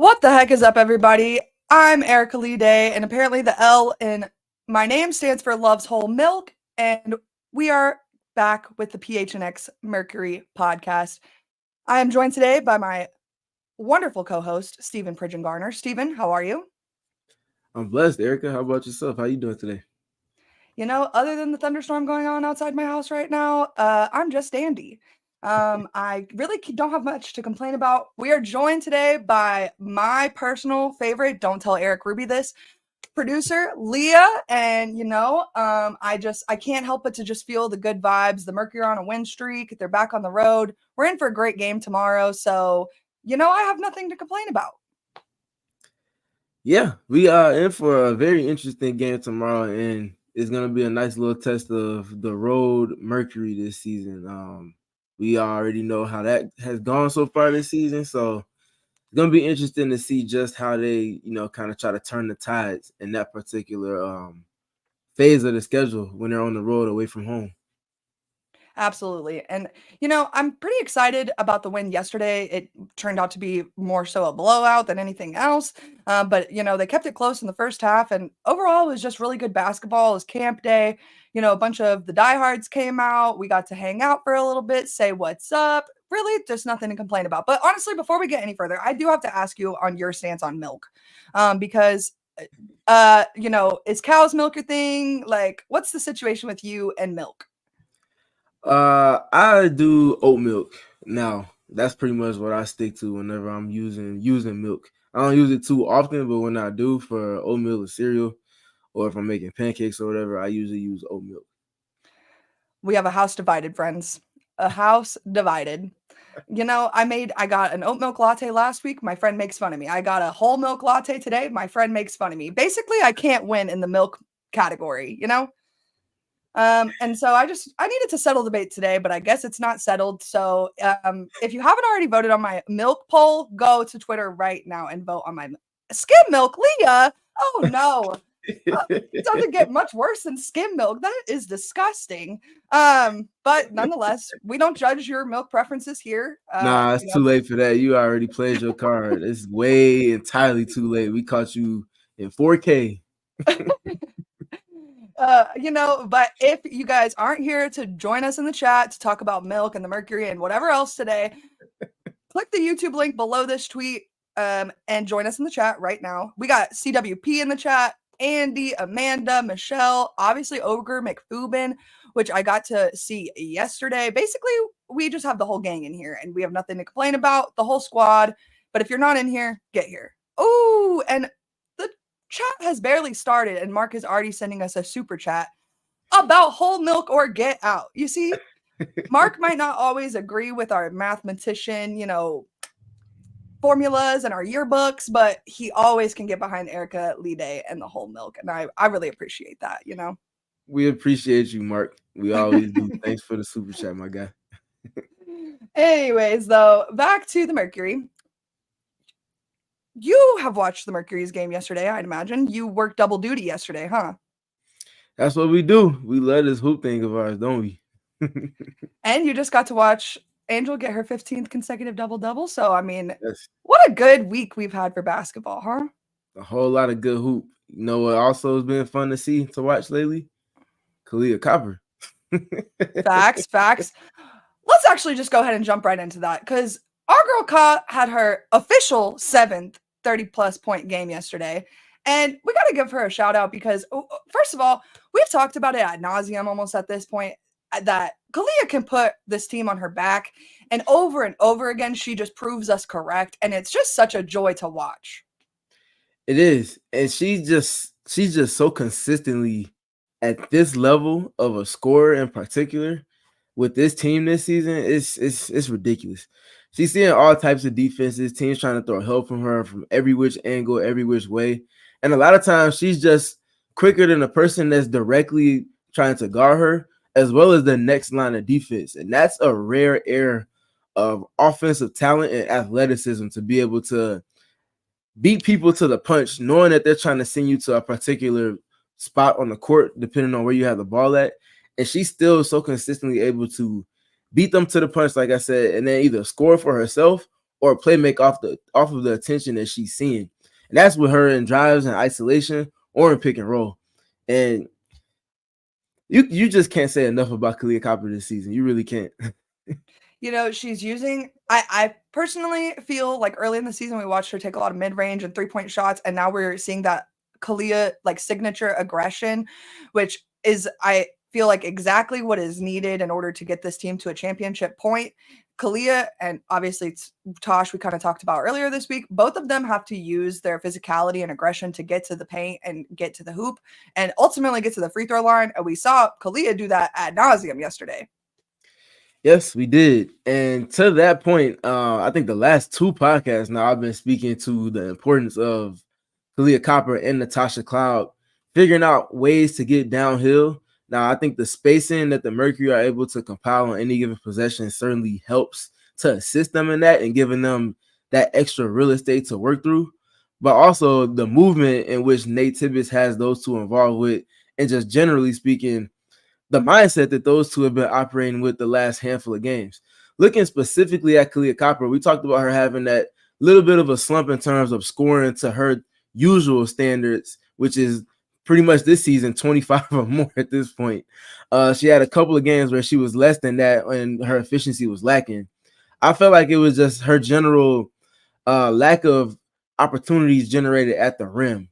What the heck is up, everybody? I'm Erika and apparently the L in my name stands for Love's Whole Milk, and we are back with the PHNX Mercury podcast. I am joined today by my wonderful co-host, Stephen Garner. Stephen, how are you? I'm blessed, Erika. How about yourself? How you doing today? You know, other than the thunderstorm going on outside my house right now, I'm just dandy. I really don't have much to complain about. We are joined today by my personal favorite, don't tell Eric Ruby this, producer, Leah. And, I can't help but to just feel the good vibes. The Mercury are on a win streak. They're back on the road. We're in for a great game tomorrow. So, I have nothing to complain about. Yeah, we are in for a very interesting game tomorrow, and it's gonna be a nice little test of the road Mercury this season. We already know how that has gone so far this season, so it's gonna be interesting to see just how they, kind of try to turn the tides in that particular phase of the schedule when they're on the road away from home. Absolutely. And, I'm pretty excited about the win yesterday. It turned out to be more so a blowout than anything else. But, they kept it close in the first half. And overall, it was just really good basketball. It was camp day. A bunch of the diehards came out. We got to hang out for a little bit, say what's up. Really, just nothing to complain about. But honestly, before we get any further, I do have to ask you on your stance on milk. Because is cow's milk your thing? Like, what's the situation with you and milk? I do oat milk now. That's pretty much what I stick to whenever I'm using milk. I don't use it too often, but when I do for oatmeal or cereal, or if I'm making pancakes or whatever, I usually use oat milk. We have a house divided, friends. A house divided. I got an oat milk latte last week. My friend makes fun of me. I got a whole milk latte today. My friend makes fun of me. Basically, I can't win in the milk category, And so I needed to settle the debate today, but I guess it's not settled. So if you haven't already voted on my milk poll, go to Twitter right now and vote on my skim milk, Leah. Oh no. It doesn't get much worse than skim milk. That is disgusting. But nonetheless, we don't judge your milk preferences here. Nah, it's too late for that. You already played your card. It's way entirely too late. We caught you in 4K. But if you guys aren't here to join us in the chat to talk about milk and the Mercury and whatever else today, click the YouTube link below this tweet and join us in the chat right now. We got CWP in the chat, Andy, Amanda, Michelle, obviously Ogre, McFubin, which I got to see yesterday. Basically, we just have the whole gang in here and we have nothing to complain about, the whole squad. But if you're not in here, get here. Oh, and the chat has barely started and Mark is already sending us a super chat about whole milk or get out. You see, Mark might not always agree with our mathematician, formulas and our yearbooks, but he always can get behind Erika and the whole milk. And I really appreciate that, We appreciate you, Mark. We always do. Thanks for the super chat, my guy. Anyways, though, back to the Mercury. You have watched the Mercury's game yesterday, I'd imagine. You worked double duty yesterday, huh? That's what we do. We love this hoop thing of ours, don't we? And you just got to watch Angel get her 15th consecutive double-double. So, I mean, yes. What a good week we've had for basketball, huh? A whole lot of good hoop. You know what also has been fun to watch lately? Kahleah Copper. Facts. Let's actually just go ahead and jump right into that because our girl Ka had her official 7th 30-plus point game yesterday. And we got to give her a shout out because, first of all, we've talked about it ad nauseum almost at this point that Kahleah can put this team on her back. And over again, she just proves us correct. And it's just such a joy to watch. It is. And she's just so consistently at this level of a scorer in particular with this team this season. It's ridiculous. She's seeing all types of defenses, teams trying to throw help from her from every which angle, every which way. And a lot of times she's just quicker than the person that's directly trying to guard her, as well as the next line of defense. And that's a rare air of offensive talent and athleticism to be able to beat people to the punch, knowing that they're trying to send you to a particular spot on the court, depending on where you have the ball at. And she's still so consistently able to beat them to the punch, like I said, and then either score for herself or play make off of the attention that she's seeing. And that's with her in drives and isolation or in pick and roll. And you just can't say enough about Kahleah Copper this season. You really can't. She's using I personally feel like early in the season we watched her take a lot of mid-range and three-point shots, and now we're seeing that Kahleah like signature aggression, which is I feel like exactly what is needed in order to get this team to a championship point. Kahleah and obviously Tosh, we kind of talked about earlier this week, both of them have to use their physicality and aggression to get to the paint and get to the hoop and ultimately get to the free throw line. And we saw Kahleah do that ad nauseum yesterday. Yes, we did. And to that point, I think the last 2 podcasts now I've been speaking to the importance of Kahleah Copper and Natasha Cloud figuring out ways to get downhill. Now, I think the spacing that the Mercury are able to compile on any given possession certainly helps to assist them in that and giving them that extra real estate to work through. But also the movement in which Nate Tibbetts has those two involved with, and just generally speaking, the mindset that those two have been operating with the last handful of games. Looking specifically at Kahleah Copper, we talked about her having that little bit of a slump in terms of scoring to her usual standards, which is pretty much this season 25 or more at this point. She had a couple of games where she was less than that and her efficiency was lacking. I felt like it was just her general lack of opportunities generated at the rim.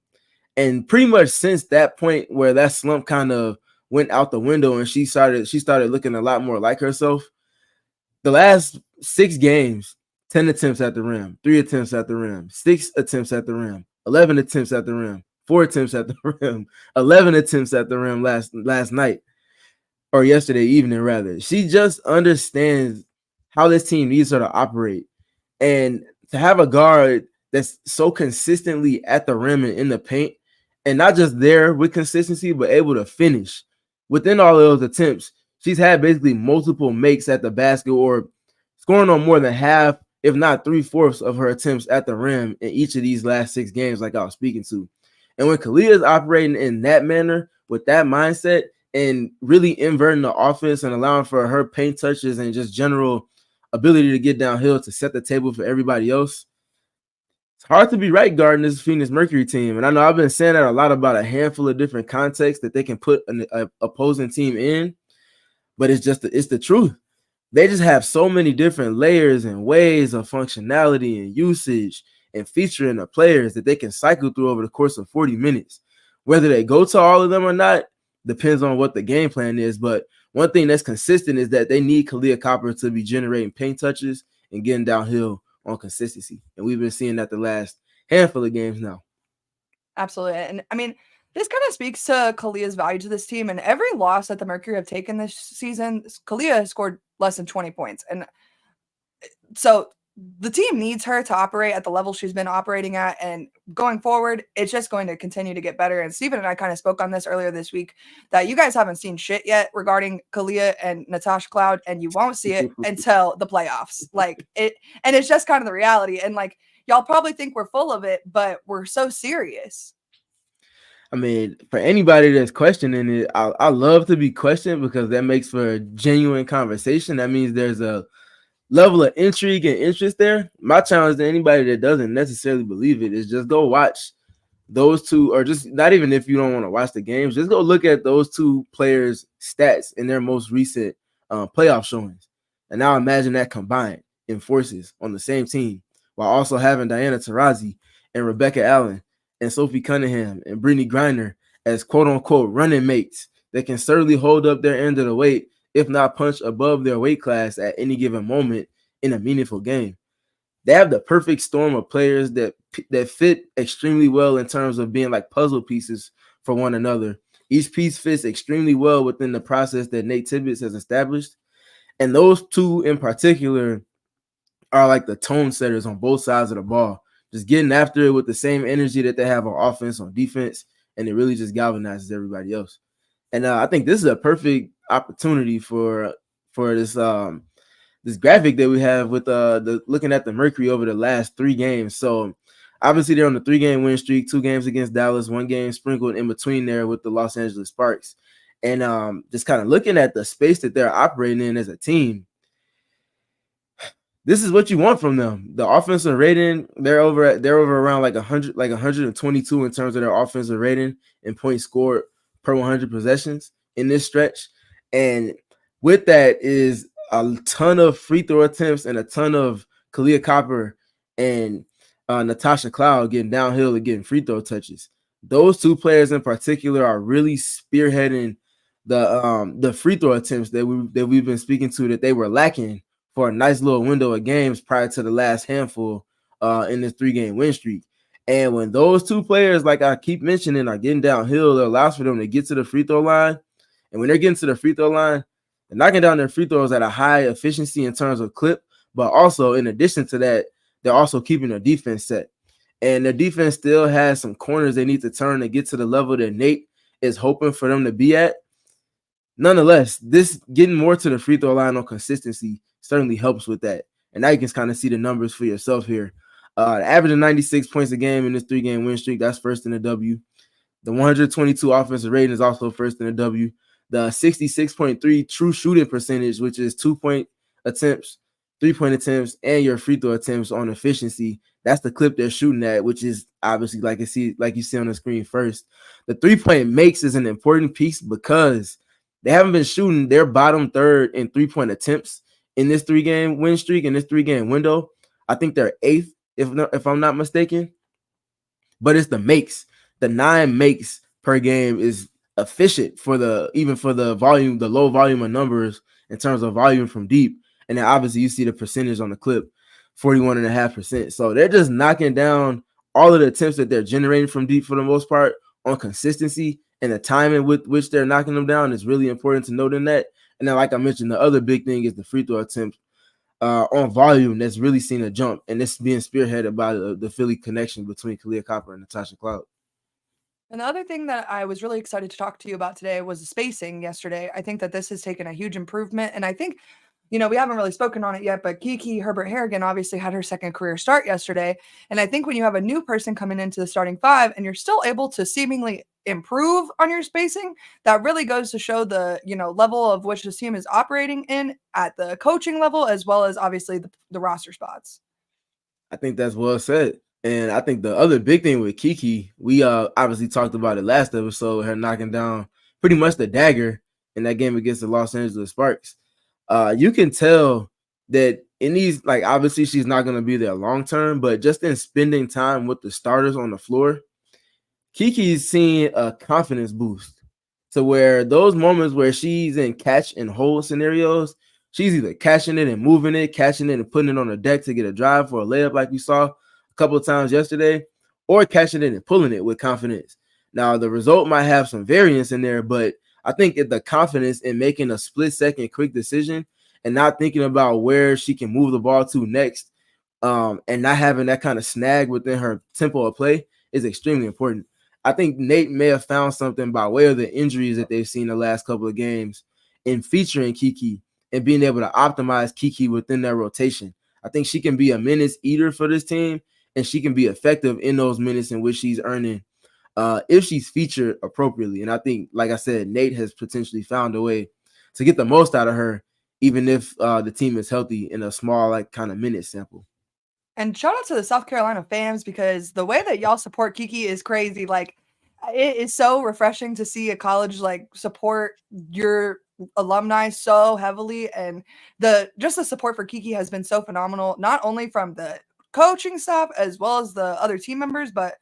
And pretty much since that point where that slump kind of went out the window and she started looking a lot more like herself, the last 6 games, 10 attempts at the rim, 3 attempts at the rim, 6 attempts at the rim, 11 attempts at the rim, 4 attempts at the rim, 11 attempts at the rim last night, or yesterday evening rather. She just understands how this team needs her to operate. And to have a guard that's so consistently at the rim and in the paint, and not just there with consistency, but able to finish within all of those attempts. She's had basically multiple makes at the basket or scoring on more than half, if not 3/4 of her attempts at the rim in each of these last 6 games, like I was speaking to. And when Kahleah is operating in that manner with that mindset and really inverting the offense and allowing for her paint touches and just general ability to get downhill to set the table for everybody else, it's hard to be right guarding this Phoenix Mercury team. And I know I've been saying that a lot about a handful of different contexts that they can put an opposing team in, but it's the truth. They just have so many different layers and ways of functionality and usage and featuring the players that they can cycle through over the course of 40 minutes. Whether they go to all of them or not depends on what the game plan is. But one thing that's consistent is that they need Kahleah Copper to be generating paint touches and getting downhill on consistency. And we've been seeing that the last handful of games now. Absolutely. And I mean, this kind of speaks to Kahleah's value to this team. And every loss that the Mercury have taken this season, Kahleah has scored less than 20 points. And so the team needs her to operate at the level she's been operating at. And going forward, it's just going to continue to get better. And Stephen and I kind of spoke on this earlier this week that you guys haven't seen shit yet regarding Kahleah and Natasha Cloud, and you won't see it until the playoffs. Like it, and it's just kind of the reality. And like, y'all probably think we're full of it, but we're so serious. I mean, for anybody that's questioning it, I love to be questioned because that makes for a genuine conversation. That means there's a level of intrigue and interest there. My challenge to anybody that doesn't necessarily believe it is just go watch those two, or just not even if you don't want to watch the games, just go look at those two players' stats in their most recent playoff showings. And now imagine that combined in forces on the same team while also having Diana Taurasi and Rebecca Allen and Sophie Cunningham and Brittany Griner as quote-unquote running mates that can certainly hold up their end of the weight, if not punch above their weight class at any given moment in a meaningful game. They have the perfect storm of players that fit extremely well in terms of being like puzzle pieces for one another. Each piece fits extremely well within the process that Nate Tibbetts has established. And those two in particular are like the tone setters on both sides of the ball, just getting after it with the same energy that they have on offense, on defense, and it really just galvanizes everybody else. And I think this is a perfect opportunity for this this graphic that we have with looking at the Mercury over the last 3 games. So obviously they're on the 3-game win streak, 2 games against Dallas, 1 game sprinkled in between there with the Los Angeles Sparks. And just kind of looking at the space that they're operating in as a team, this is what you want from them. The offensive rating, they're over around like 100, like 122 in terms of their offensive rating and points scored per 100 possessions in this stretch. And with that is a ton of free throw attempts and a ton of Kahleah Copper and Natasha Cloud getting downhill and getting free throw touches. Those two players in particular are really spearheading the free throw attempts that we've been speaking to, that they were lacking for a nice little window of games prior to the last handful in this 3-game win streak. And when those two players, like I keep mentioning, are getting downhill, it allows for them to get to the free throw line. And when they're getting to the free throw line, they're knocking down their free throws at a high efficiency in terms of clip, but also in addition to that, they're also keeping their defense set. And their defense still has some corners they need to turn to get to the level that Nate is hoping for them to be at. Nonetheless, this getting more to the free throw line on consistency certainly helps with that. And now you can kind of see the numbers for yourself here. Averaging 96 points a game in this 3-game win streak, that's first in the W. The 122 offensive rating is also first in the W. The 66.3 true shooting percentage, which is 2-point attempts, 3-point attempts, and your free throw attempts on efficiency. That's the clip they're shooting at, which is obviously like you see on the screen first. The 3-point makes is an important piece because they haven't been shooting their bottom third in 3-point attempts in this 3-game win streak, in this 3-game window. I think they're 8th, if I'm not mistaken. But it's the makes. The 9 makes per game is efficient for the volume, the low volume of numbers in terms of volume from deep. And then obviously you see the percentage on the clip, 41.5%. So they're just knocking down all of the attempts that they're generating from deep for the most part on consistency, and the timing with which they're knocking them down is really important to note in that. And then, like I mentioned, the other big thing is the free throw attempt on volume that's really seen a jump, and this being spearheaded by the Philly connection between Kahleah Copper and Natasha Cloud. And the other thing that I was really excited to talk to you about today was the spacing yesterday. I think that this has taken a huge improvement. And I think, we haven't really spoken on it yet, but Kiki Herbert Harrigan obviously had her second career start yesterday. And I think when you have a new person coming into the starting 5 and you're still able to seemingly improve on your spacing, that really goes to show the, level of which the team is operating in at the coaching level, as well as obviously the roster spots. I think that's well said. And I think the other big thing with Kiki, we obviously talked about it last episode, her knocking down pretty much the dagger in that game against the Los Angeles Sparks. You can tell that in these, like, obviously she's not going to be there long term, but just in spending time with the starters on the floor, Kiki's seeing a confidence boost to where those moments where she's in catch and hold scenarios, she's either catching it and moving it, catching it and putting it on the deck to get a drive or a layup like we saw a couple of times yesterday, or catching it and pulling it with confidence. Now, the result might have some variance in there, but I think the confidence in making a split-second quick decision and not thinking about where she can move the ball to next, and not having that kind of snag within her tempo of play is extremely important. I think Nate may have found something by way of the injuries that they've seen the last couple of games in featuring Kiki and being able to optimize Kiki within their rotation. I think she can be a minutes eater for this team, and she can be effective in those minutes in which she's earning if she's featured appropriately. And I think, like I said, Nate has potentially found a way to get the most out of her, even if the team is healthy in a small, like, kind of minute sample. And shout out to the South Carolina fans, because the way that y'all support Kiki is crazy. Like, it is so refreshing to see a college support your alumni so heavily, and the support for Kiki has been so phenomenal, not only from the coaching staff as well as the other team members, but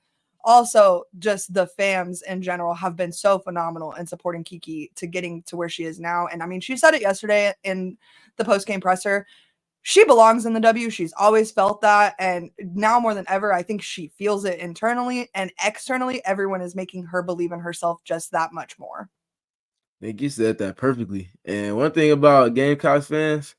also just the fans in general have been so phenomenal in supporting Kiki to getting to where she is now. And I mean, she said it yesterday in the post-game presser. She belongs in the W. She's always felt that. And now more than ever, I think she feels it internally and externally. Everyone is making her believe in herself just that much more. I think you said that perfectly. And one thing about Gamecocks fans,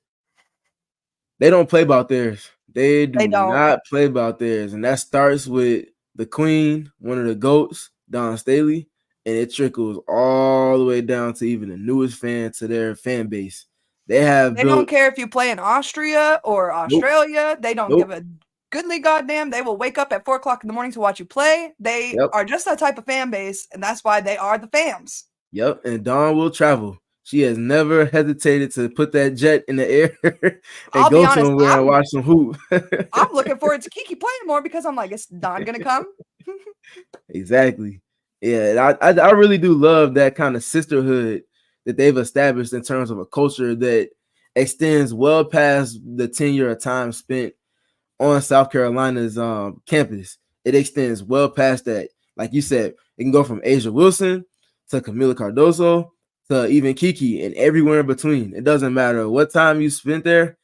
they don't play about theirs. They don't not play about theirs. And that starts with the queen, one of the GOATs, Dawn Staley, and it trickles all the way down to even the newest fan to their fan base. They don't care if you play in Austria or Australia. Nope. They don't give a goodly goddamn. They will wake up at 4:00 in the morning to watch you play. They are just that type of fan base, and that's why they are the fams. Yep, and Dawn will travel. She has never hesitated to put that jet in the air and I'll be go honest, somewhere and watch some hoop. I'm looking forward to Kiki playing more because I'm like, is Don gonna come? Exactly. Yeah, I really do love that kind of sisterhood that they've established in terms of a culture that extends well past the tenure of time spent on South Carolina's campus. It extends well past that. Like you said, it can go from Asia Wilson to Camila Cardoso to even Kiki and everywhere in between. It doesn't matter what time you spent there.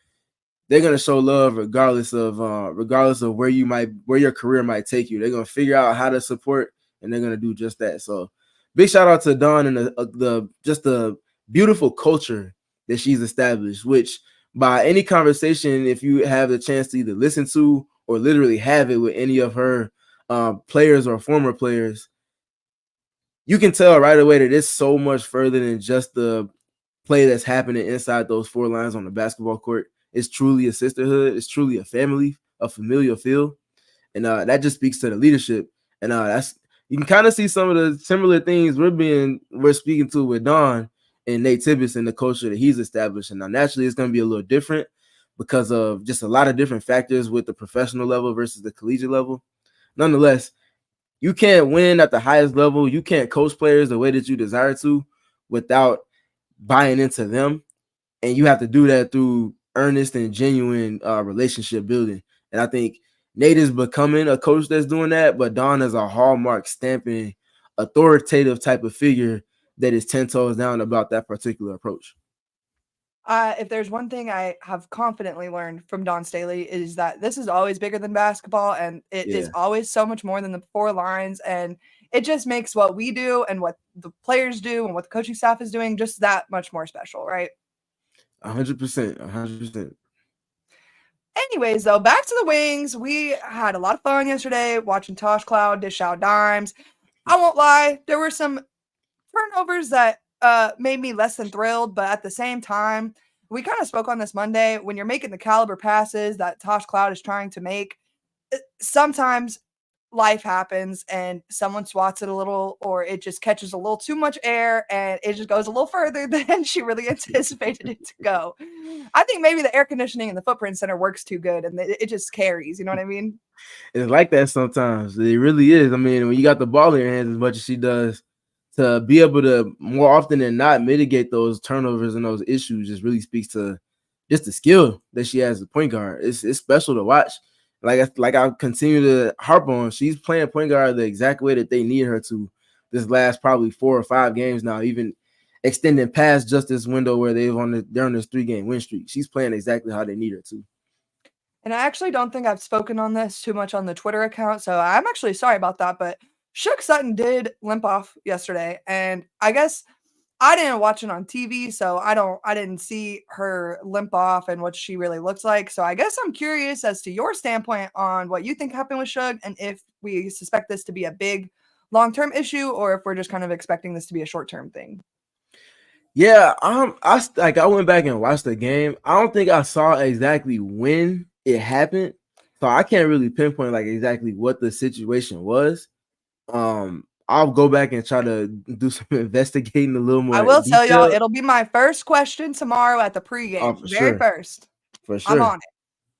They're gonna show love regardless of where your career might take you. They're gonna figure out how to support, and they're gonna do just that. So, big shout out to Dawn and the beautiful culture that she's established. Which by any conversation, if you have the chance to either listen to or literally have it with any of her players or former players, you can tell right away that it's so much further than just the play that's happening inside those four lines on the basketball court. It's truly a sisterhood. It's truly a family, a familial feel, and that just speaks to the leadership. And that's you can kind of see some of the similar things we're speaking to with Don and Nate Tibbetts and the culture that he's established. And now naturally, it's going to be a little different because of just a lot of different factors with the professional level versus the collegiate level. Nonetheless, you can't win at the highest level. You can't coach players the way that you desire to without buying into them, and you have to do that through earnest and genuine relationship building. And I think Nate is becoming a coach that's doing that, but Don is a hallmark stamping authoritative type of figure that is 10 toes down about that particular approach. If there's one thing I have confidently learned from Dawn Staley is that this is always bigger than basketball, and it is always so much more than the four lines, and it just makes what we do and what the players do and what the coaching staff is doing just that much more special, right? 100%, 100%. Anyways, though, back to the Wings. We had a lot of fun yesterday watching Tosh Cloud dish out dimes. I won't lie, there were some turnovers that made me less than thrilled, but at the same time, we kind of spoke on this Monday. When you're making the caliber passes that Tosh Cloud is trying to make, sometimes life happens and someone swats it a little, or it just catches a little too much air and it just goes a little further than she really anticipated it to go. I think maybe the air conditioning in the footprint center works too good and it just carries. You know what I mean? It's like that sometimes. It really is. I mean, when you got the ball in your hands as much as she does, to be able to more often than not mitigate those turnovers and those issues just really speaks to just the skill that she has as a point guard. It's special to watch. Like I continue to harp on, she's playing point guard the exact way that they need her to this last probably 4 or 5 games now, even extending past just this window where they're on this 3-game win streak. She's playing exactly how they need her to. And I actually don't think I've spoken on this too much on the Twitter account, so I'm actually sorry about that, but Shook Sutton did limp off yesterday, and I guess I didn't watch it on TV, so I didn't see her limp off and what she really looks like. So I guess I'm curious as to your standpoint on what you think happened with Suge and if we suspect this to be a big long-term issue or if we're just kind of expecting this to be a short-term thing. Yeah, I went back and watched the game. I don't think I saw exactly when it happened, so I can't really pinpoint like exactly what the situation was. I'll go back and try to do some investigating a little I more will tell y'all, detail. it'll be my first question tomorrow at the Oh, pregame. for Very sure, first. for I'm sure, on it.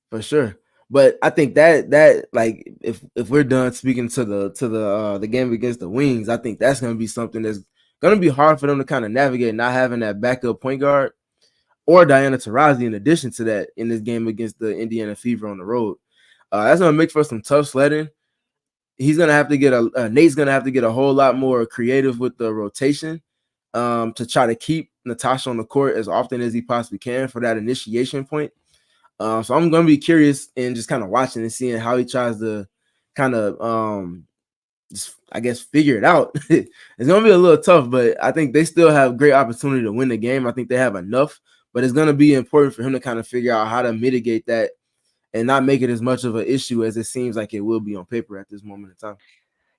for sure. But I think that like if we're done speaking to the game against the Wings, I think that's gonna be something that's gonna be hard for them to kind of navigate, not having that backup point guard or Diana Taurasi in addition to that in this game against the Indiana Fever on the road. That's gonna make for some tough sledding. He's gonna have to get Nate's gonna have to get a whole lot more creative with the rotation to try to keep Natasha on the court as often as he possibly can for that initiation point. So I'm gonna be curious and just kind of watching and seeing how he tries to kind of just, I guess, figure it out. It's gonna be a little tough, but I think they still have great opportunity to win the game. I think they have enough, but it's gonna be important for him to kind of figure out how to mitigate that and not make it as much of an issue as it seems like it will be on paper at this moment in time.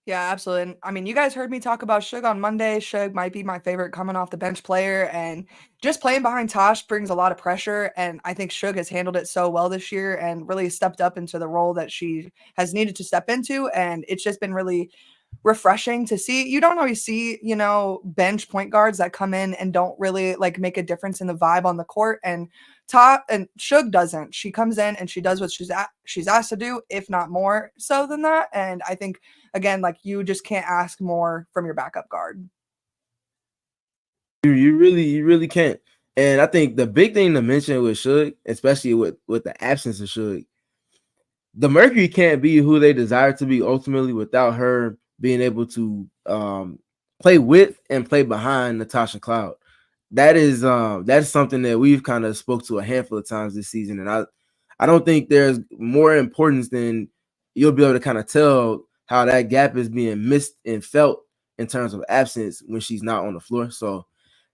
Yeah, absolutely. And I mean, you guys heard me talk about Suge on Monday. Suge might be my favorite coming off the bench player, and just playing behind Tosh brings a lot of pressure. And I think Suge has handled it so well this year and really stepped up into the role that she has needed to step into. And it's just been really refreshing to see. You don't always see, bench point guards that come in and don't really like make a difference in the vibe on the court. And Shug doesn't. She comes in and she does what she's asked to do, if not more so than that. And I think again, like you just can't ask more from your backup guard. You really can't. And I think the big thing to mention with Shug, especially with the absence of Shug, the Mercury can't be who they desire to be ultimately without her being able to play with and play behind Natasha Cloud. That's something that we've kind of spoke to a handful of times this season, and I don't think there's more importance than you'll be able to kind of tell how that gap is being missed and felt in terms of absence when she's not on the floor. So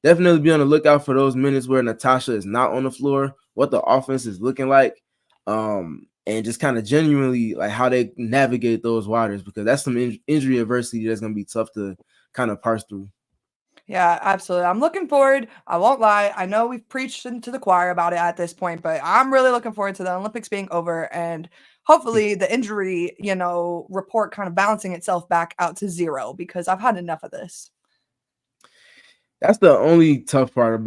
definitely be on the lookout for those minutes where Natasha is not on the floor, what the offense is looking like, and just kind of genuinely like how they navigate those waters, because that's some injury adversity that's going to be tough to kind of parse through. Yeah, absolutely. I'm looking forward. I won't lie. I know we've preached into the choir about it at this point, but I'm really looking forward to the Olympics being over and hopefully the injury, report kind of balancing itself back out to zero, because I've had enough of this. That's the only tough part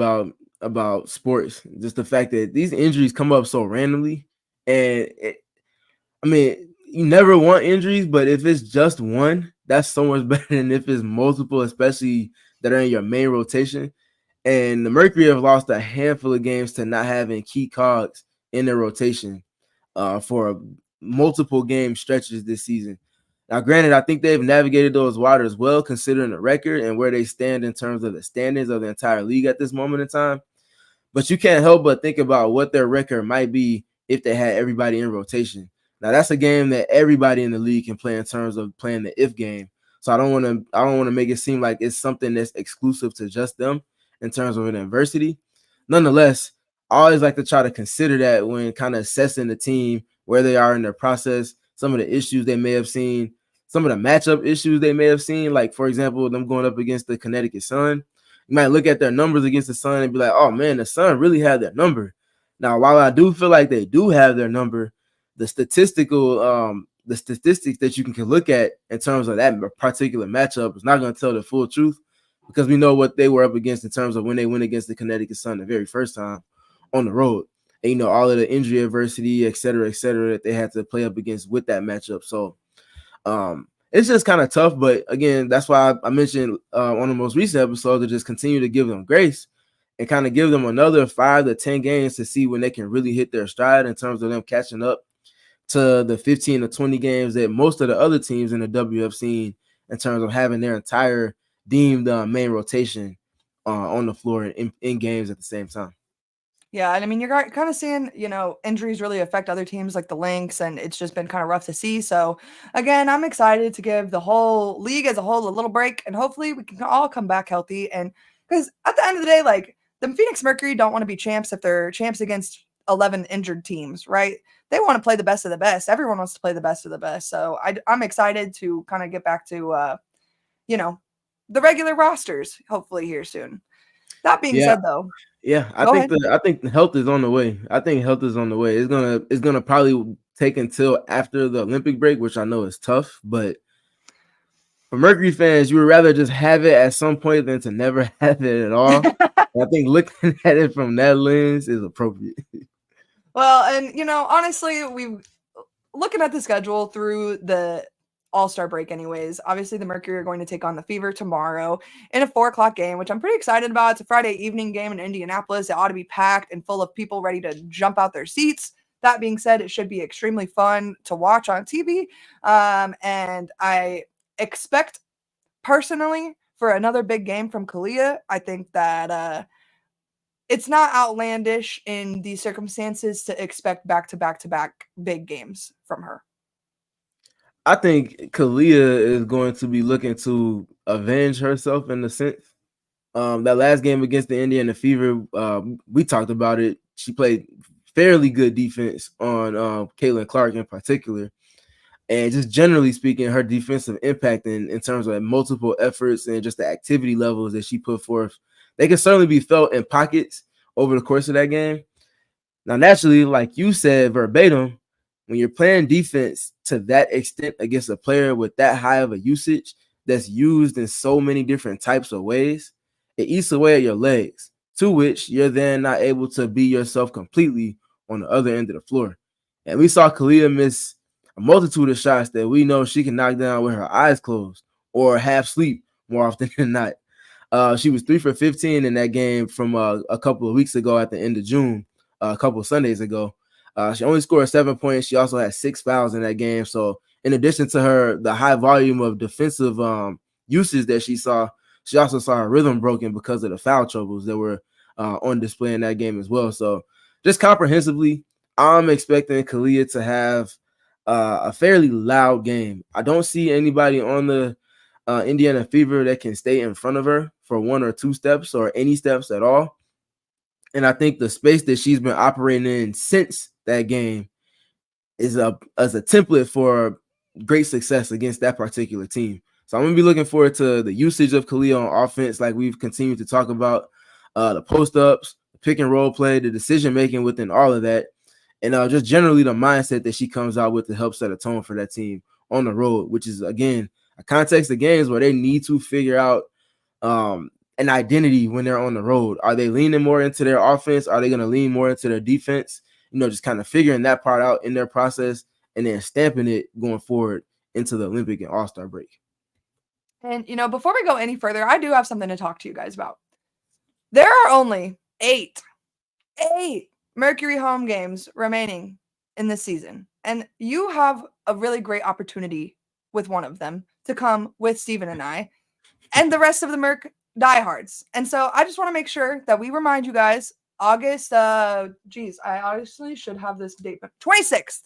about sports, just the fact that these injuries come up so randomly. And you never want injuries, but if it's just one, that's so much better than if it's multiple, especially that are in your main rotation. And the Mercury have lost a handful of games to not having key cogs in their rotation for multiple game stretches this season. Now, granted, I think they've navigated those waters well, considering the record and where they stand in terms of the standings of the entire league at this moment in time. But you can't help but think about what their record might be if they had everybody in rotation. Now, that's a game that everybody in the league can play in terms of playing the if game. So I don't want to make it seem like it's something that's exclusive to just them in terms of an adversity. Nonetheless, I always like to try to consider that when kind of assessing the team, where they are in their process, some of the issues they may have seen, some of the matchup issues they may have seen, like, for example, them going up against the Connecticut Sun. You might look at their numbers against the Sun and be like, oh, man, the Sun really had their number. Now, while I do feel like they do have their number, the statistics that you can look at in terms of that particular matchup is not going to tell the full truth, because we know what they were up against in terms of when they went against the Connecticut Sun the very first time on the road. And, all of the injury adversity, et cetera, that they had to play up against with that matchup. So it's just kind of tough. But again, that's why I mentioned on the most recent episode to just continue to give them grace and kind of give them another 5 to 10 games to see when they can really hit their stride in terms of them catching up to the 15 to 20 games that most of the other teams in the W have seen in terms of having their entire deemed main rotation on the floor in games at the same time. Yeah, and I mean, you're kind of seeing, injuries really affect other teams like the Lynx, and it's just been kind of rough to see. So, again, I'm excited to give the whole league as a whole a little break, and hopefully we can all come back healthy. And because at the end of the day, like the Phoenix Mercury don't want to be champs if they're champs against 11 injured teams, right? They want to play the best of the best. Everyone wants to play the best of the best. So I'm excited to kind of get back to, the regular rosters, hopefully here soon. That being said, though. Yeah, I think health is on the way. I think health is on the way. It's gonna probably take until after the Olympic break, which I know is tough. But for Mercury fans, you would rather just have it at some point than to never have it at all. I think looking at it from that lens is appropriate. Well, and honestly, looking at the schedule through the All-Star break anyways. Obviously, the Mercury are going to take on the Fever tomorrow in a 4:00 game, which I'm pretty excited about. It's a Friday evening game in Indianapolis. It ought to be packed and full of people ready to jump out their seats. That being said, it should be extremely fun to watch on TV. And I expect personally for another big game from Kahleah. I think that it's not outlandish in these circumstances to expect back-to-back big games from her. I think Kahleah is going to be looking to avenge herself in a sense. That last game against the Indiana Fever, we talked about it. She played fairly good defense on Caitlin Clark in particular. And just generally speaking, her defensive impact in terms of multiple efforts and just the activity levels that she put forth, they can certainly be felt in pockets over the course of that game. Now, naturally, like you said verbatim, when you're playing defense to that extent against a player with that high of a usage that's used in so many different types of ways, it eats away at your legs, to which you're then not able to be yourself completely on the other end of the floor. And we saw Kahleah miss a multitude of shots that we know she can knock down with her eyes closed or half sleep more often than not. She was 3 for 15 in that game from a couple of weeks ago at the end of June, a couple of Sundays ago. She only scored 7 points. She also had 6 fouls in that game. So in addition to the high volume of defensive usage that she also saw her rhythm broken because of the foul troubles that were on display in that game as well. So just comprehensively, I'm expecting Kahleah to have a fairly loud game. I don't see anybody on the Indiana Fever that can stay in front of her for 1 or 2 steps or any steps at all. And I think the space that she's been operating in since that game is as a template for great success against that particular team. So I'm going to be looking forward to the usage of Kahleah on offense, like we've continued to talk about, the post-ups, the pick and roll play, the decision-making within all of that, and just generally the mindset that she comes out with to help set a tone for that team on the road, which is, again, a context of games where they need to figure out an identity when they're on the road. Are they leaning more into their offense? Are they going to lean more into their defense? Just kind of figuring that part out in their process and then stamping it going forward into the Olympic and All-Star break. And, before we go any further, I do have something to talk to you guys about. There are only 8 Mercury home games remaining in this season. And you have a really great opportunity with one of them to come with Stephen and I and the rest of the Merc diehards. And so I just want to make sure that we remind you guys, August, I honestly should have this date, but 26th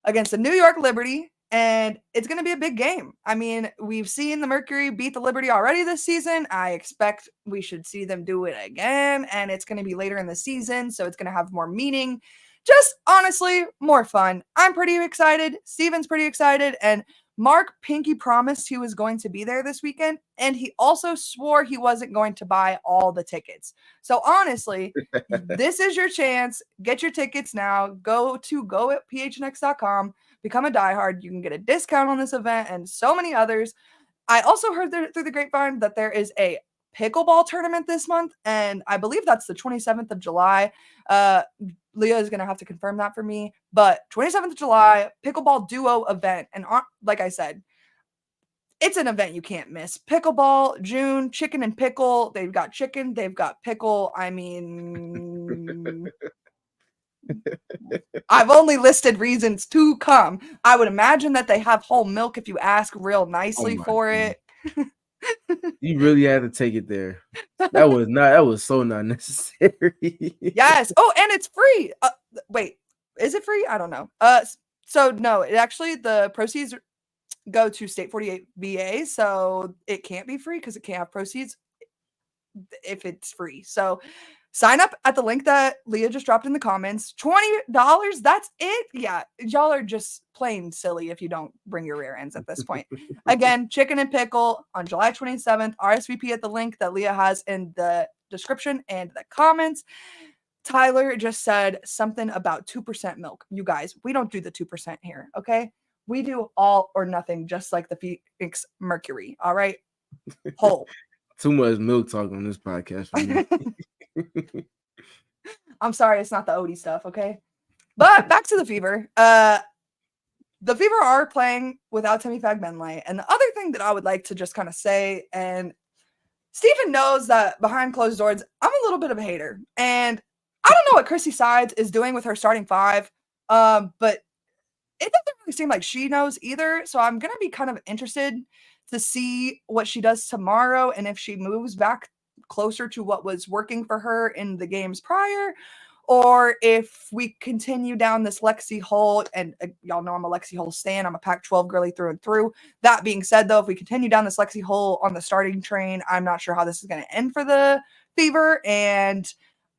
against the New York Liberty. And it's going to be a big game. I mean, we've seen the Mercury beat the Liberty already this season. I expect we should see them do it again. And it's going to be later in the season, so it's going to have more meaning. Just honestly, more fun. I'm pretty excited. Steven's pretty excited. And Mark Pinky promised he was going to be there this weekend. And he also swore he wasn't going to buy all the tickets. So honestly, this is your chance. Get your tickets now. Go at phnx.com. Become a diehard. You can get a discount on this event and so many others. I also heard through the grapevine that there is a pickleball tournament this month, and I believe that's the 27th of July. Leah is going to have to confirm that for me, but 27th of July, pickleball duo event. And like I said, it's an event you can't miss. Pickleball, June, chicken and pickle. They've got chicken. They've got pickle. I mean... I've only listed reasons to come. I would imagine that they have whole milk if you ask real nicely for it. You really had to take it there. That was so not necessary. Yes. Oh, and it's free. Wait, is it free? I don't know. So no, it actually, the proceeds go to State 48 VA, so it can't be free because it can't have proceeds if it's free. So sign up at the link that Leah just dropped in the comments. $20, that's it? Yeah, y'all are just plain silly if you don't bring your rear ends at this point. Again, chicken and pickle on July 27th. RSVP at the link that Leah has in the description and the comments. Tyler just said something about 2% milk. You guys, we don't do the 2% here, okay? We do all or nothing, just like the Phoenix Mercury, all right? Whole. Too much milk talk on this podcast for me. I'm sorry, it's not the Odie stuff, okay? But back to the Fever. The Fever are playing without Timmy Fagbenley. And the other thing that I would like to just kind of say, and Stephen knows that behind closed doors, I'm a little bit of a hater. And I don't know what Chrissy Sides is doing with her starting 5, but it doesn't really seem like she knows either. So I'm going to be kind of interested to see what she does tomorrow and if she moves back closer to what was working for her in the games prior, or if we continue down this Lexi hole. And y'all know I'm a Lexi hole stan. I'm a Pac-12 girly through and through. That being said, though, if we continue down this Lexi hole on the starting train, I'm not sure how this is going to end for the Fever. And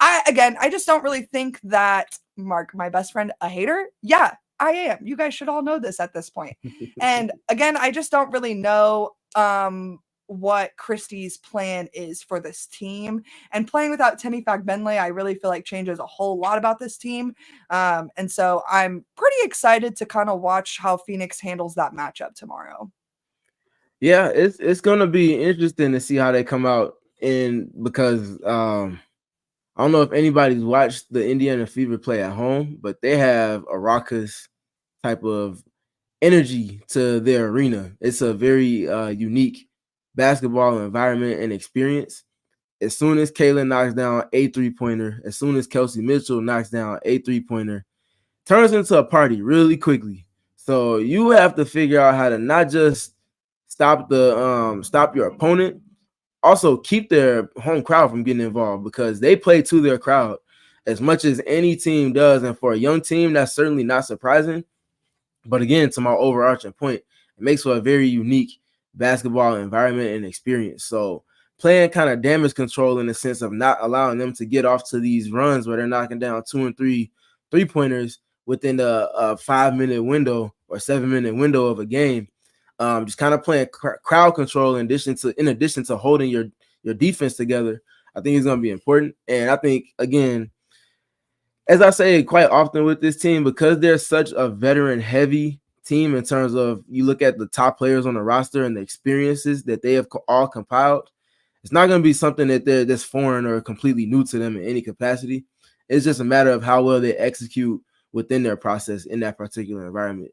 I just don't really think that Mark, my best friend, a hater. Yeah, I am. You guys should all know this at this point. And again, I just don't really know what Christie's plan is for this team. And playing without Timmy Fagbenle, I really feel like changes a whole lot about this team. And so I'm pretty excited to kind of watch how Phoenix handles that matchup tomorrow. Yeah, it's gonna be interesting to see how they come out in because I don't know if anybody's watched the Indiana Fever play at home, but they have a raucous type of energy to their arena. It's a very unique basketball environment and experience. As soon as Kahleah knocks down a 3-pointer, as soon as Kelsey Mitchell knocks down a 3-pointer, turns into a party really quickly. So you have to figure out how to not just stop your opponent, also keep their home crowd from getting involved because they play to their crowd as much as any team does. And for a young team, that's certainly not surprising. But again, to my overarching point, it makes for a very unique basketball environment and experience. So playing kind of damage control in the sense of not allowing them to get off to these runs where they're knocking down 2 and 3-pointers within a 5-minute window or 7-minute window of a game. Just kind of playing crowd control in addition to holding your defense together, I think it's going to be important. And I think, again, as I say quite often with this team, because they're such a veteran-heavy team in terms of you look at the top players on the roster and the experiences that they have all compiled, it's not going to be something that's foreign or completely new to them in any capacity. It's just a matter of how well they execute within their process in that particular environment.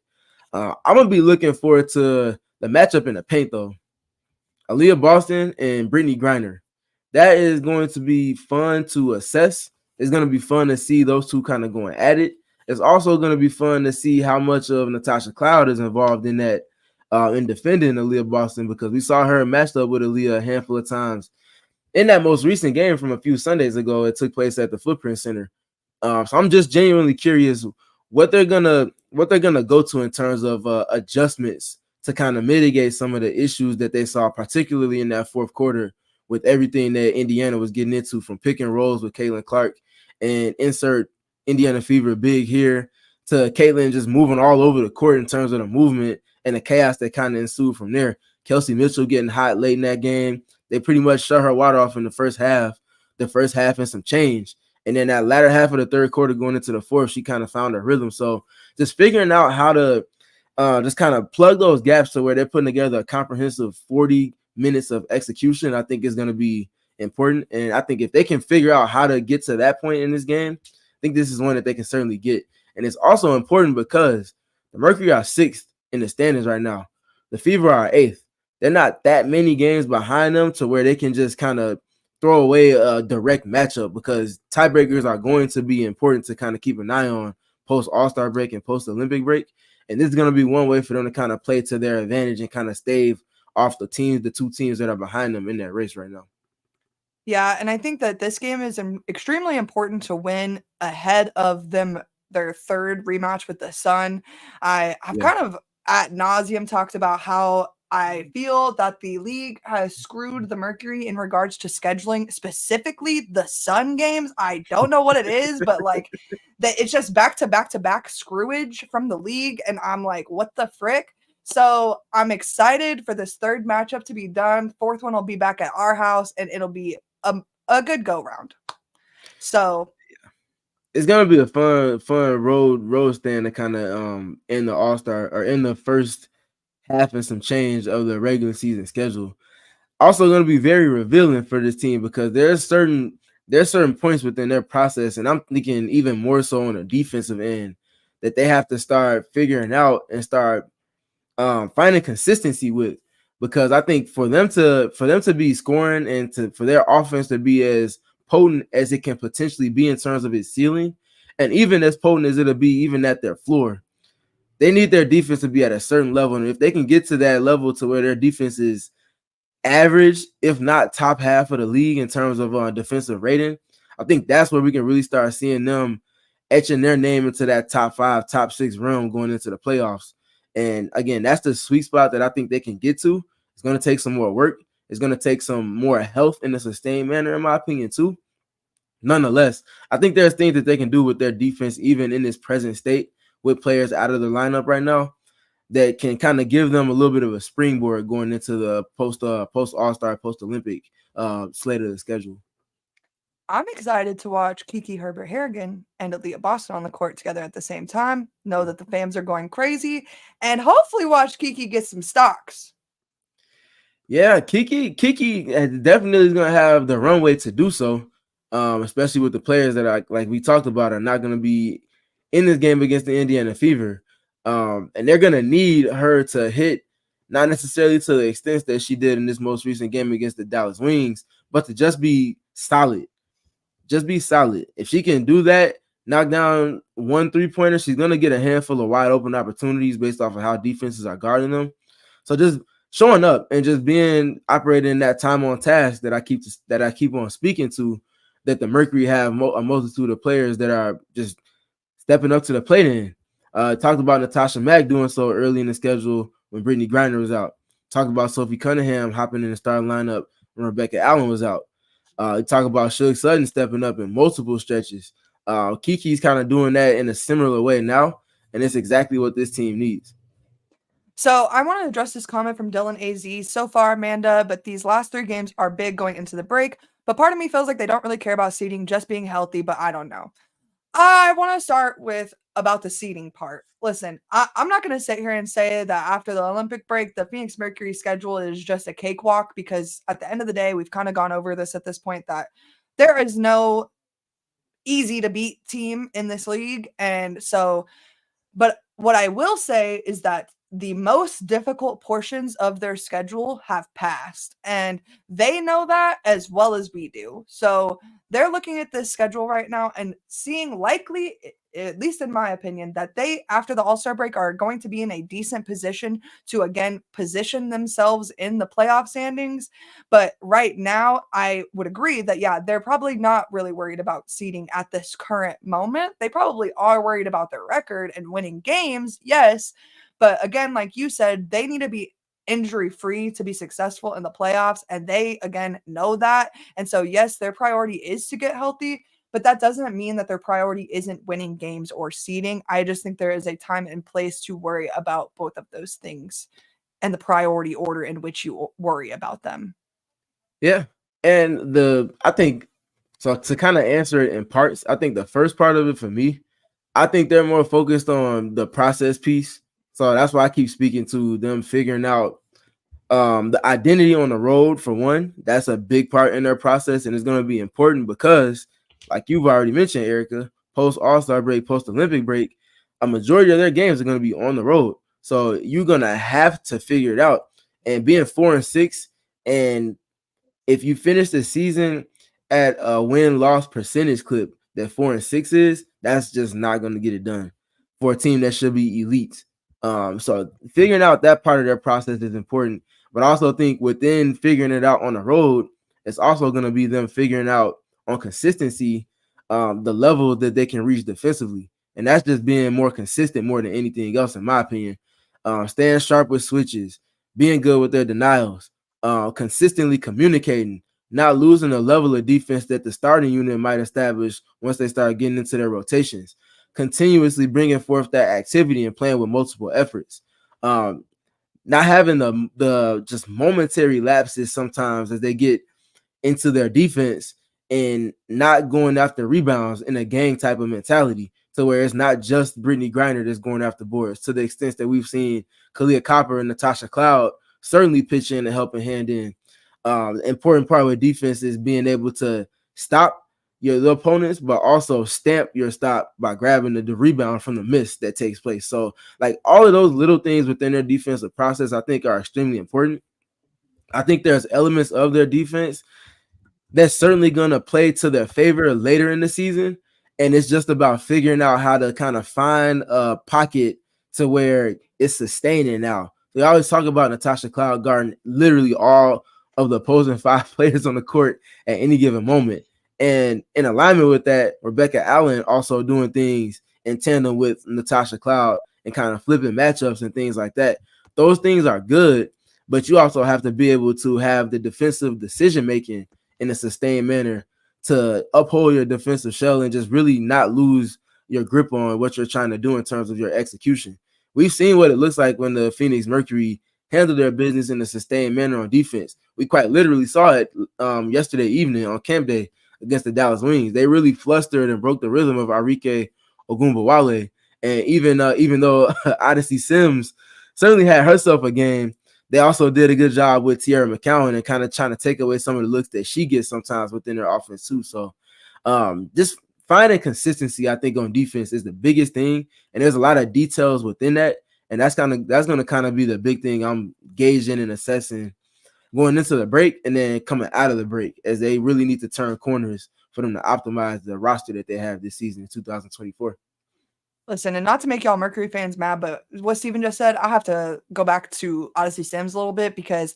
I'm going to be looking forward to the matchup in the paint, though. Aaliyah Boston and Brittany Griner. That is going to be fun to assess. It's going to be fun to see those two kind of going at it. It's also going to be fun to see how much of Natasha Cloud is involved in that, in defending Aaliyah Boston, because we saw her matched up with Aaliyah a handful of times in that most recent game from a few Sundays ago. It took place at the Footprint Center. So I'm just genuinely curious what they're gonna go to in terms of adjustments to kind of mitigate some of the issues that they saw, particularly in that fourth quarter, with everything that Indiana was getting into, from pick and rolls with Caitlin Clark and insert Indiana Fever big here to Caitlin just moving all over the court in terms of the movement and the chaos that kind of ensued from there. Kelsey Mitchell getting hot late in that game. They pretty much shut her water off in the first half and some change. And then that latter half of the third quarter going into the fourth, she kind of found her rhythm. So just figuring out how to just kind of plug those gaps to where they're putting together a comprehensive 40 minutes of execution, I think is going to be important. And I think if they can figure out how to get to that point in this game, I think this is one that they can certainly get. And it's also important because the Mercury are 6th in the standings right now. The Fever are 8th. They're not that many games behind them to where they can just kind of throw away a direct matchup, because tiebreakers are going to be important to kind of keep an eye on post All-Star break and post Olympic break. And this is going to be one way for them to kind of play to their advantage and kind of stave off the two teams that are behind them in that race right now. Yeah, and I think that this game is extremely important to win ahead of their third rematch with the Sun. I've kind of ad nauseum talked about how I feel that the league has screwed the Mercury in regards to scheduling, specifically the Sun games. I don't know what it is, but like that it's just back to back to back screwage from the league. And I'm like, what the frick? So I'm excited for this third matchup to be done. Fourth one will be back at our house, and it'll be a good go round. So it's gonna be a fun road stand to kind of in the All-Star or in the first half and some change of the regular season schedule. Also going to be very revealing for this team, because there's certain points within their process, and I'm thinking even more so on the defensive end, that they have to start figuring out and start finding consistency with. Because I think for them to be scoring and for their offense to be as potent as it can potentially be in terms of its ceiling, and even as potent as it'll be even at their floor, they need their defense to be at a certain level. And if they can get to that level to where their defense is average, if not top half of the league in terms of defensive rating, I think that's where we can really start seeing them etching their name into that top 5, top 6 realm going into the playoffs. And again, that's the sweet spot that I think they can get to. It's going to take some more work. It's going to take some more health in a sustained manner, in my opinion, too. Nonetheless, I think there's things that they can do with their defense, even in this present state, with players out of the lineup right now, that can kind of give them a little bit of a springboard going into the post All-Star, post Olympic slate of the schedule. I'm excited to watch Kiki Herbert Harrigan and Aaliyah Boston on the court together at the same time. Know that the fans are going crazy, and hopefully watch Kiki get some stocks. Yeah, Kiki definitely is gonna have the runway to do so, especially with the players that are, like we talked about, are not gonna be in this game against the Indiana Fever, and they're gonna need her to hit, not necessarily to the extent that she did in this most recent game against the Dallas Wings, but to just be solid. Just be solid. If she can do that, knock down 1 3-pointer, she's gonna get a handful of wide open opportunities based off of how defenses are guarding them. So just showing up and just operating that time on task that I keep on speaking to, that the Mercury have a multitude of players that are just stepping up to the plate in. Talked about Natasha Mack doing so early in the schedule when Brittany Griner was out. Talked about Sophie Cunningham hopping in the starting lineup when Rebecca Allen was out. Talk about Suge Sutton stepping up in multiple stretches. Kiki's kind of doing that in a similar way now, and it's exactly what this team needs. So I want to address this comment from Dylan AZ. So far, Amanda, but these last 3 games are big going into the break. But part of me feels like they don't really care about seeding, just being healthy, but I don't know. I want to start with about the seeding part. Listen, I'm not going to sit here and say that after the Olympic break, the Phoenix Mercury schedule is just a cakewalk, because at the end of the day, we've kind of gone over this at this point, that there is no easy to beat team in this league. And so, but what I will say is that the most difficult portions of their schedule have passed, and they know that as well as we do. So they're looking at this schedule right now and seeing, likely, at least in my opinion, that they, after the All-Star break, are going to be in a decent position to again position themselves in the playoff standings. But right now, I would agree that, yeah, they're probably not really worried about seeding at this current moment. They probably are worried about their record and winning games, yes. But again, like you said, they need to be injury free to be successful in the playoffs. And they, again, know that. And so, yes, their priority is to get healthy, but that doesn't mean that their priority isn't winning games or seeding. I just think there is a time and place to worry about both of those things and the priority order in which you worry about them. Yeah. And I think, so to kind of answer it in parts, I think the first part of it for me, I think they're more focused on the process piece. So that's why I keep speaking to them figuring out the identity on the road, for one. That's a big part in their process, and it's going to be important because, like you've already mentioned, Erika, post All-Star break, post Olympic break, a majority of their games are going to be on the road. So you're going to have to figure it out. And being 4-6, and if you finish the season at a win-loss percentage clip that 4-6 is, that's just not going to get it done for a team that should be elite. So figuring out that part of their process is important, but I also think within figuring it out on the road, it's also going to be them figuring out on consistency the level that they can reach defensively, and that's just being more consistent more than anything else, in my opinion. Staying sharp with switches, being good with their denials, consistently communicating, not losing the level of defense that the starting unit might establish once they start getting into their rotations, continuously bringing forth that activity and playing with multiple efforts. Not having the just momentary lapses sometimes as they get into their defense and not going after rebounds in a gang type of mentality, to where it's not just Brittany Griner that's going after boards, to the extent that we've seen Kahleah Copper and Natasha Cloud certainly pitch in and help a hand in. Important part with defense is being able to stop the opponents, but also stamp your stop by grabbing the rebound from the miss that takes place. So, like, all of those little things within their defensive process, I think, are extremely important. I think there's elements of their defense that's certainly going to play to their favor later in the season. And it's just about figuring out how to kind of find a pocket to where it's sustaining now. We always talk about Natasha Cloud guarding literally all of the opposing 5 players on the court at any given moment. And in alignment with that, Rebecca Allen also doing things in tandem with Natasha Cloud and kind of flipping matchups and things like that. Those things are good, but you also have to be able to have the defensive decision-making in a sustained manner to uphold your defensive shell and just really not lose your grip on what you're trying to do in terms of your execution. we've seen what it looks like when the Phoenix Mercury handle their business in a sustained manner on defense. We quite literally saw it yesterday evening on camp day against the Dallas Wings. They really flustered and broke the rhythm of Erika Ogunbowale. And even though Odyssey Sims certainly had herself a game, they also did a good job with Tierra McCowan and kind of trying to take away some of the looks that she gets sometimes within their offense too. So just finding consistency, I think, on defense is the biggest thing. And there's a lot of details within that. And that's going to kind of be the big thing I'm gauging and assessing going into the break and then coming out of the break, as they really need to turn corners for them to optimize the roster that they have this season in 2024. Listen, and not to make y'all Mercury fans mad, but what Stephen just said, I have to go back to Odyssey Sims a little bit, because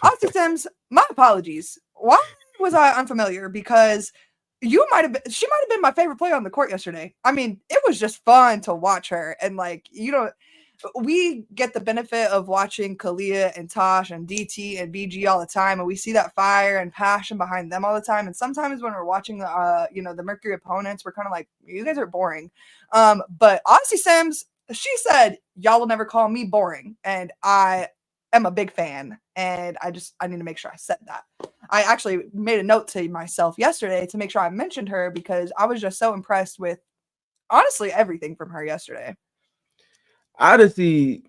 Odyssey Sims, my apologies. Why was I unfamiliar? Because she might have been my favorite player on the court yesterday. I mean, it was just fun to watch her. And like, we get the benefit of watching Kahleah and Tosh and DT and BG all the time, and we see that fire and passion behind them all the time. And sometimes when we're watching the Mercury opponents, we're kind of like, you guys are boring. But Odyssey Sims, she said, y'all will never call me boring, and I am a big fan, and I need to make sure I said that. I actually made a note to myself yesterday to make sure I mentioned her, because I was just so impressed with honestly everything from her yesterday. Odyssey,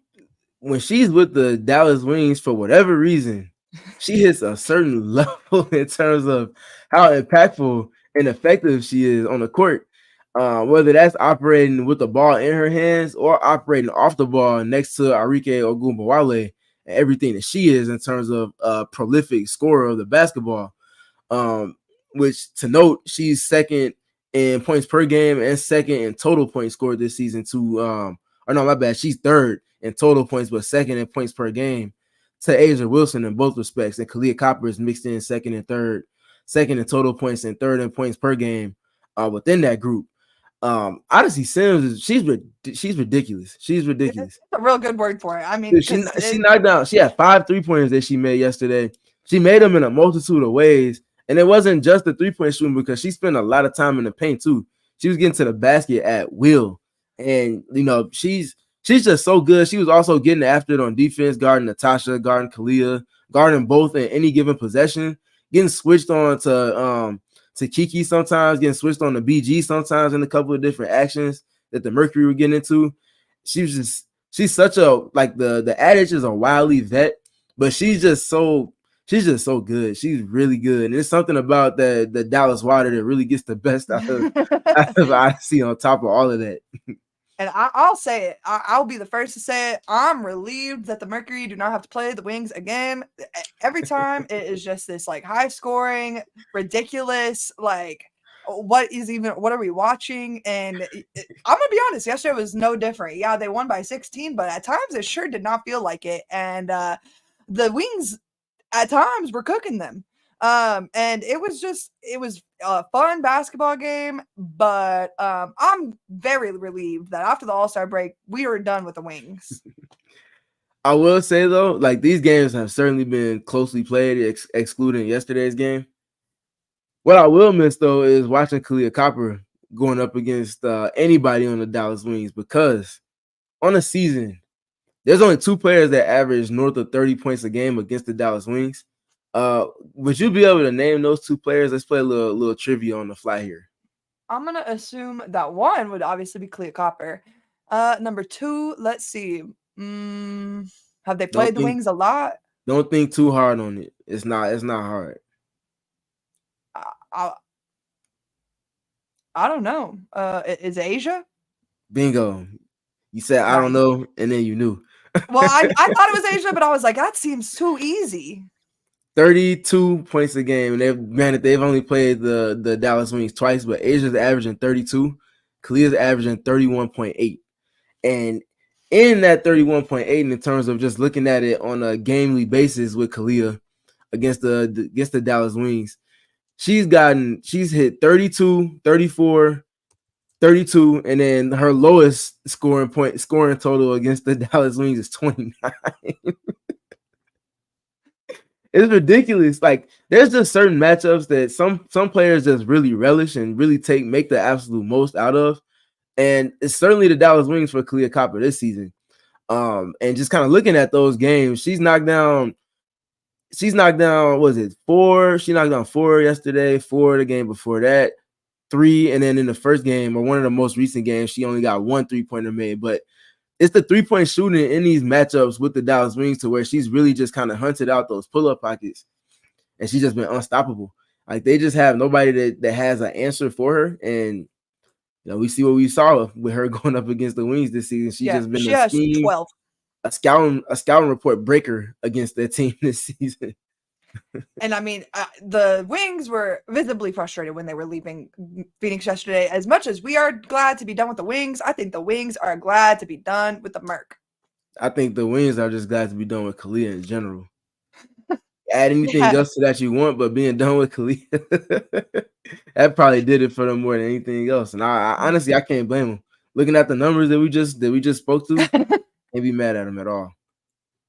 when she's with the Dallas Wings, for whatever reason, she hits a certain level in terms of how impactful and effective she is on the court. Whether that's operating with the ball in her hands or operating off the ball next to Erika Ogunbowale, and everything that she is in terms of a prolific scorer of the basketball. Which, to note, she's second in points per game and second in total points scored this season to she's third in total points, but second in points per game to Asia Wilson in both respects. And Kahleah Copper is mixed in second and third, second in total points and third in points per game within that group. Odyssey Sims, she's ridiculous. She's ridiculous. It's a real good word for it. I mean, she knocked down. She had 5 3-pointers that she made yesterday. She made them in a multitude of ways. And it wasn't just the 3-point shooting, because she spent a lot of time in the paint too. She was getting to the basket at will. And, she's just so good. She was also getting after it on defense, guarding Natasha, guarding Kahleah, guarding both in any given possession, getting switched on to Kiki sometimes, getting switched on to BG sometimes in a couple of different actions that the Mercury were getting into. She's such a, like, the adage is a wily vet, but she's just so good. She's really good. And it's something about the Dallas water that really gets the best out of Odyssey on top of all of that. And I'll say it. I'll be the first to say it. I'm relieved that the Mercury do not have to play the Wings again. Every time it is just this like high scoring, ridiculous, like what are we watching? And I'm gonna be honest, yesterday was no different. Yeah, they won by 16, but at times it sure did not feel like it. And the Wings at times were cooking them. And it was a fun basketball game, but I'm very relieved that after the All-Star break, we were done with the Wings. I will say, though, like, these games have certainly been closely played, excluding yesterday's game. What I will miss, though, is watching Kahleah Copper going up against anybody on the Dallas Wings, because on a season, there's only 2 players that average north of 30 points a game against the Dallas Wings. Would you be able to name those 2 players? Let's play a little trivia on the fly here. I'm gonna assume that one would obviously be Kahleah Copper. Number 2, let's see. Have they played the Wings a lot? Don't think too hard on it. It's not hard. I don't know. Is Asia? Bingo. You said I don't know, and then you knew. Well, I thought it was Asia, but I was like, that seems too easy. 32 points a game, and they've only played the Dallas Wings twice, but Asia's averaging 32, Kahleah's averaging 31.8, and in that 31.8, in terms of just looking at it on a gamely basis with Kahleah against the Dallas Wings, she's hit 32, 34, 32, and then her lowest scoring total against the Dallas Wings is 29. It's ridiculous. Like, there's just certain matchups that some players just really relish and really make the absolute most out of. And it's certainly the Dallas Wings for Kahleah Copper this season. And just kind of looking at those games, she's knocked down, was it 4? She knocked down 4 yesterday, 4 the game before that, 3, and then in the first game, or one of the most recent games, she only got 1 3-pointer made. But it's the 3-point shooting in these matchups with the Dallas Wings to where she's really just kind of hunted out those pull-up pockets, and she's just been unstoppable. Like, they just have nobody that has an answer for her. And we see what we saw with her going up against the Wings this season. She's just been she has 12. a scouting report breaker against that team this season. And I mean, the Wings were visibly frustrated when they were leaving Phoenix yesterday. As much as we are glad to be done with the Wings, I think the Wings are glad to be done with the Merc. I think the Wings are just glad to be done with Kahleah in general. Add anything else to that you want, but being done with Kahleah, that probably did it for them more than anything else. And I honestly, I can't blame them. Looking at the numbers that we just spoke to, can't be mad at them at all.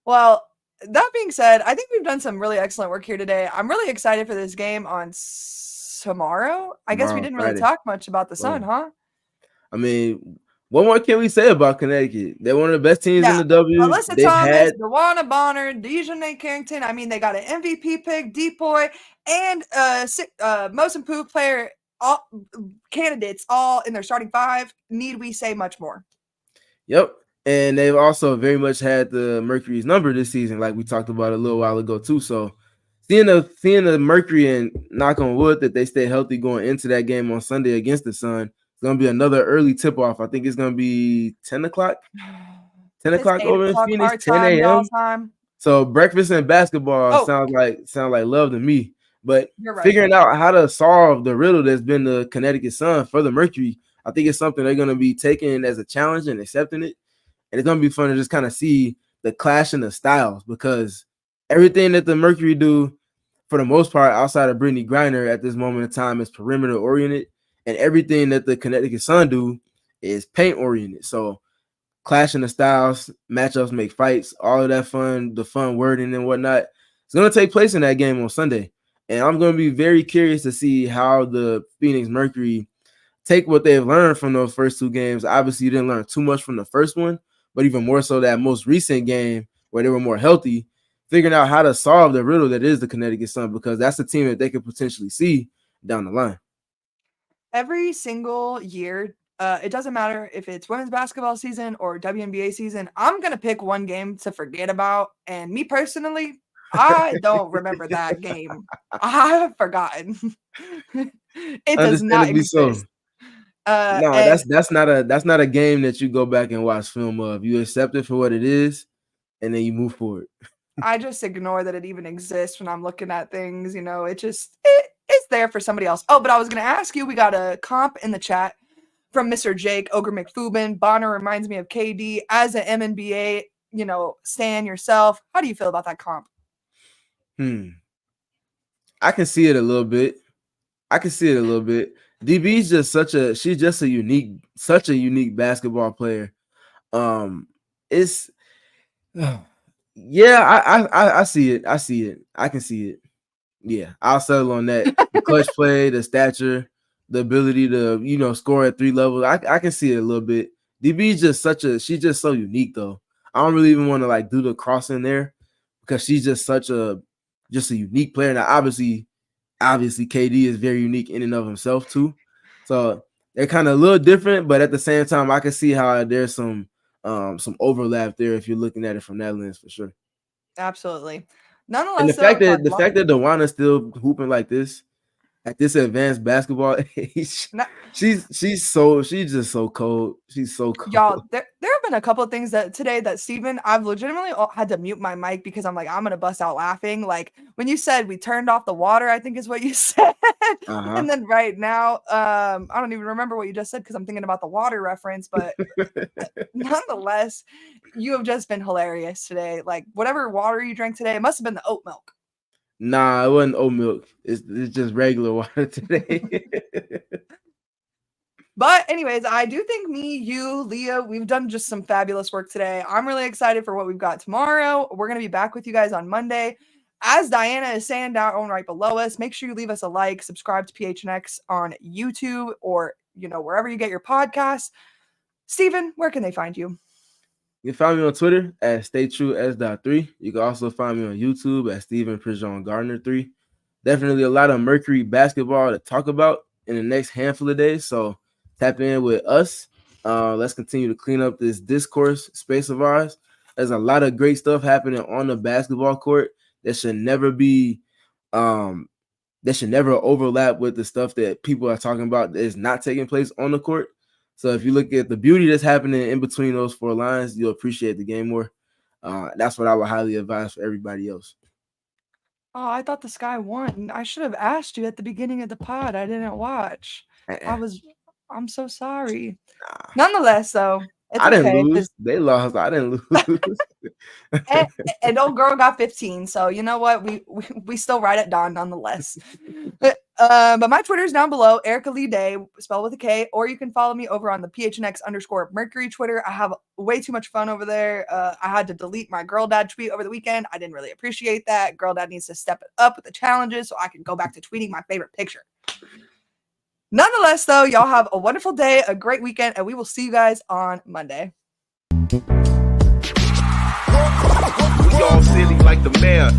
Well, that being said, I think we've done some really excellent work here today. I'm really excited for this game on tomorrow. I guess we didn't really talk much about the Sun, huh? I mean, what more can we say about Connecticut? They're one of the best teams in the W. Alyssa Thomas, Dewana Bonner, Dejanay Carrington. I mean, they got an MVP pick, Depoy, and most improved player all candidates all in their starting 5. Need we say much more? Yep. And they've also very much had the Mercury's number this season, like we talked about a little while ago too. So seeing the Mercury, and knock on wood that they stay healthy going into that game on Sunday against the Sun, it's going to be another early tip-off. I think it's going to be 10 o'clock. 10 o'clock over in Phoenix, 10 a.m. So breakfast and basketball sound like love to me. But figuring out how to solve the riddle that's been the Connecticut Sun for the Mercury, I think it's something they're going to be taking as a challenge and accepting it. And it's going to be fun to just kind of see the clash in the styles, because everything that the Mercury do, for the most part, outside of Brittany Griner at this moment in time, is perimeter oriented. And everything that the Connecticut Sun do is paint oriented. So clashing the styles, matchups make fights, all of that fun, the fun wording and whatnot. It's going to take place in that game on Sunday. And I'm going to be very curious to see how the Phoenix Mercury take what they've learned from those first 2 games. Obviously, you didn't learn too much from the first one, but even more so that most recent game where they were more healthy, figuring out how to solve the riddle that is the Connecticut Sun, because that's a team that they could potentially see down the line. Every single year, it doesn't matter if it's women's basketball season or WNBA season, I'm going to pick one game to forget about. And me personally, I don't remember that game. I have forgotten. It does not exist. So. No, that's not a game that you go back and watch film of. You accept it for what it is, and then you move forward. I just ignore that it even exists when I'm looking at things. It's there for somebody else. Oh, but I was going to ask you, we got a comp in the chat from Mr. Jake Ogre McFubin. Bonner reminds me of KD. As an MNBA, stan yourself, how do you feel about that comp? I can see it a little bit. DB's just she's just a unique basketball player. It's yeah, I see it. I can see it. Yeah, I'll settle on that. The clutch play, the stature, the ability to, score at 3 levels. I can see it a little bit. DB's just she's just so unique though. I don't really even want to do the cross in there, because she's just a unique player. Now, obviously KD is very unique in and of himself too. So they're kind of a little different, but at the same time, I can see how there's some overlap there if you're looking at it from that lens for sure. Absolutely. Nonetheless, and the fact that Dewana's still hooping like this at this advanced basketball age, she's just so cold. She's so cold. Y'all, there have been a couple of things today that Stephen, I've legitimately had to mute my mic because I'm gonna bust out laughing. Like when you said we turned off the water, I think is what you said. And then right now, I don't even remember what you just said because I'm thinking about the water reference, but nonetheless, you have just been hilarious today. Like whatever water you drank today, it must have been the oat milk. Nah, it wasn't oat milk. It's just regular water today. But anyways, I do think me, you, Leah, we've done just some fabulous work today. I'm really excited for what we've got tomorrow. We're going to be back with you guys on Monday. As Diana is saying down right below us, make sure you leave us a like, subscribe to PHNX on YouTube or, wherever you get your podcasts. Stephen, where can they find you? You can find me on Twitter at StayTrueS.3. You can also find me on YouTube at Stephen Prejean Gardner 3. Definitely a lot of Mercury basketball to talk about in the next handful of days. So tap in with us. Let's continue to clean up this discourse space of ours. There's a lot of great stuff happening on the basketball court that should never be that should never overlap with the stuff that people are talking about that is not taking place on the court. So if you look at the beauty that's happening in between those four lines, you'll appreciate the game more. That's what I would highly advise for everybody else. Oh, I thought the Sky won. I should have asked you at the beginning of the pod. I didn't watch. I'm so sorry. Nonetheless, though, it's I okay. didn't lose. They lost. I didn't lose. and old girl got 15. So you know what? We still ride at dawn nonetheless. But my Twitter is down below, Erika Lee Day, spelled with a K, or you can follow me over on the PHNX_Mercury Twitter. I have way too much fun over there. I had to delete my girl dad tweet over the weekend. I didn't really appreciate that. Girl dad needs to step it up with the challenges so I can go back to tweeting my favorite picture. Nonetheless, though, y'all have a wonderful day, a great weekend, and we will see you guys on Monday. We all silly like the mayor.